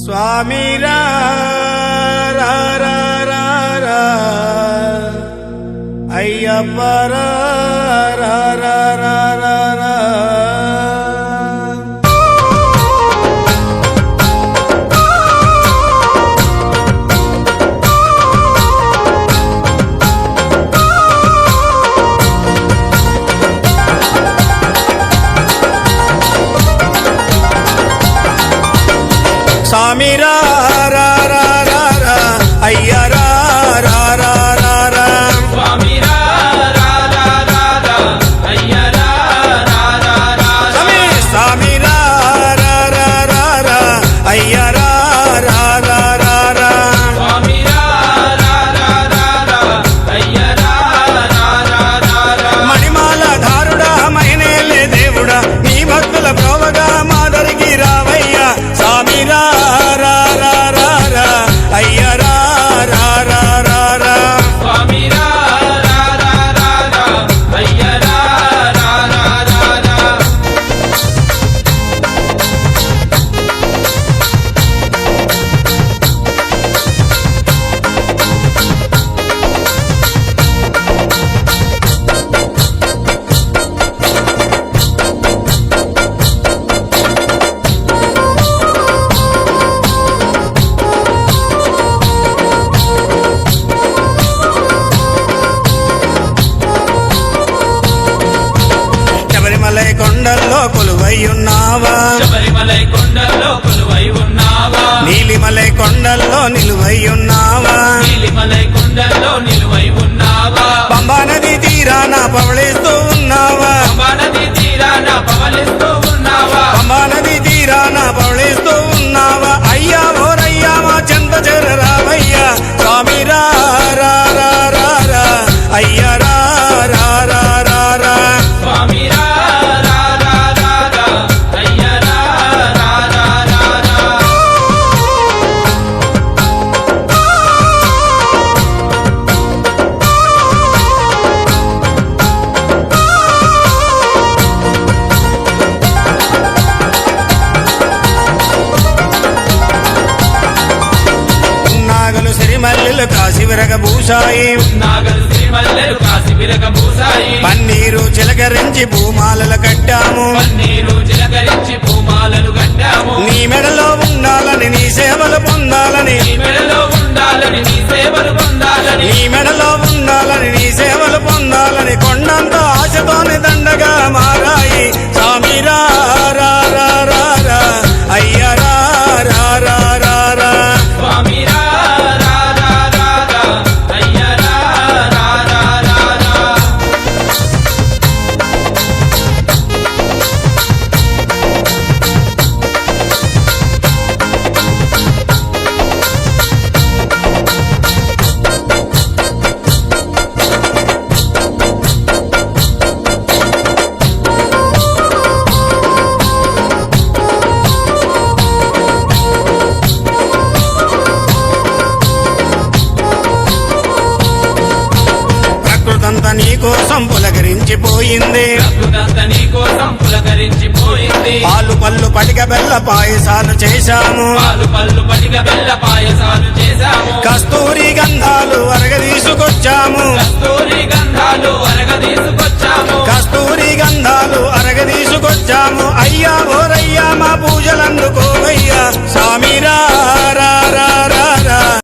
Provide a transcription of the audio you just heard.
స్వామి రా రా రా రా రా అయ్యప్ప రా రా రా రా రా రా. స్వామి రా రా రా రా రా అయ్య రా రా రా రా రా. స్వామి రా రా రా రా రా అయ్య రా రా రా రా రా. స్వామి రా రా రా రా రా అయ్య రా రా రా రా రా. స్వామి రా రా రా రా రా అయ్య రా రా రా రా రా. మణిమాల ధారుడా మైనేలే దేవుడా నీ భక్తుల ప్రోవగా మాదరికి రావయ్యా. స్వామి రా రా రా రా రా అయ్య రా రా రా రా రా. స్వామి రా రా రా రా రా అయ్య రా రా రా రా రా. శబరిమలై కొండల్లో కొలువై ఉన్నావా, శబరిమలై కొండల్లో కొలువై ఉన్నావా, నీలిమలై కొండల్లో నిలువై ఉన్నావా, నీలిమలై కొండల్లో నిలువై ఉన్నావా, పంబా నది తీరాన పవళిస్తూ ఉన్నావా, పంబా నది తీరాన పవలిస్తూ ఉన్నావా, పంబా నది తీరాన పవళిస్తూ ఉన్నావా. అయ్యా ఓరయ్యా మా చెంత చేరరావయ్యా. స్వామి రా రా రా రా రా అయ్య రా రా రా రా రా. స్వామి రా రా రా రా రా అయ్య రా రా రా రా రా. నాగలు సిరిమల్లెలు కాశీ విరగభూషాయి, నాగలు శ్రీమల్లెలు కాసి విరగబూసాయి, పన్నీరు చిలకరించి భూమాలలు కట్టాము. పన్నీరు చిలకరించి పూమాలను కట్టాము, నీ మెడలో ఉండాలని నీ సేవలు పొందాలని, నీ మెడలో ఉండాలని నీ సేవలు పొందాలని, నీ మెడలో ఉండాలని నీ సేవలు పొందాలని కొండంత ఆశతోని దండగా మారాయి. స్వామి రా రా రా రా రా అయ్య రా రా రా రా రా. స్వామి రా రా రా రా రా అయ్య రా రా రా రా రా. ప్రకృతంతా నీ కోసం పులకరించిపోయింది, ప్రకృతంతా నీ కోసం పులకరించిపోయింది, పాలు పళ్ళు పటిక బెల్ల పాయసాలు చేశాము, పాలు పళ్ళు పటిక బెల్ల పాయసాలు చేశాము, కస్తూరి గంధాలు అరగదీసుకొచ్చాము, కస్తూరి గంధాలు అరగదీసుకొచ్చాము, కస్తూరి గంధాలు అరగదీసుకొచ్చాము. అయ్యా ఓరయ్యా మా పూజలందుకోవయ్యా.